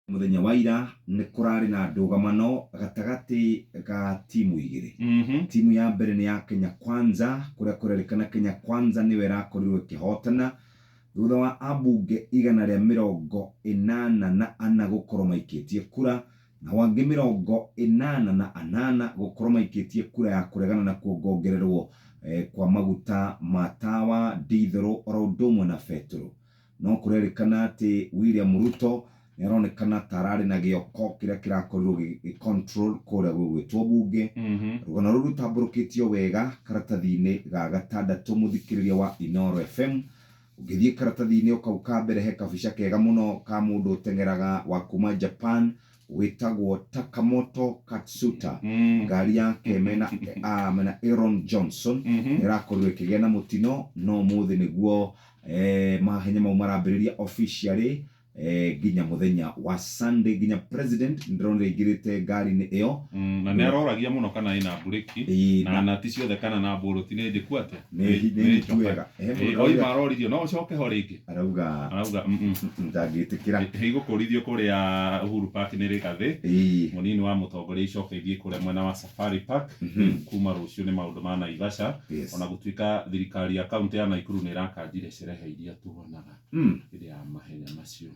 muthenya wa ira ni kurari na ndugamano gatagati ga timu igiri. Timu ya mbere ni ya Kenya Kwanza kuria kurerikana Kenya Kwanza niwe irakorirwo ikihotana thutha wa ambunge 184 gukorwo maikitie kura na wangi 88 gukorwo maikitie kura ya kuregana na kuongererwo kwa maguta matawa ndithero orodomwe na fetro. No kurerikana ati William Ruto niaronekana tarari na gioko kiria kirakorirwo control kuria gwitwo bunge. Rugano ruru rutamburukitio wega karatathi-ini ga gatandatu muthikiriria wa Inoro FM. Ugithie karatathi-ini ukauka mbere he kabica kega muno ka mundu utengeraga wa kuma Japan witagwo Takamoto Katsuta. Ngari yake mena Aaron Johnson irakorirwo ikigia na mutino no muthi niguo mahenya mau marambiriria officially ginya muthenya wa Sunday ginya president ndronde igirite ngari ni iyo na ne aroragia muno kana ina bureki na ticio thekana na boroti ne ndikwate ni tuwega oi maroririo no coke ho ringi arauga ndagitikira higukurithio kuria Uhuru Park ni rigathe munini wa mutongoria icoke ithie kuria mwena wa Safari Park kuma rucio ni maundu ma Naivasha ona gutuika thirikari ya kaunti ya Nakuru ni irakanjire sherehe iria tuonaga iria mahenya macio.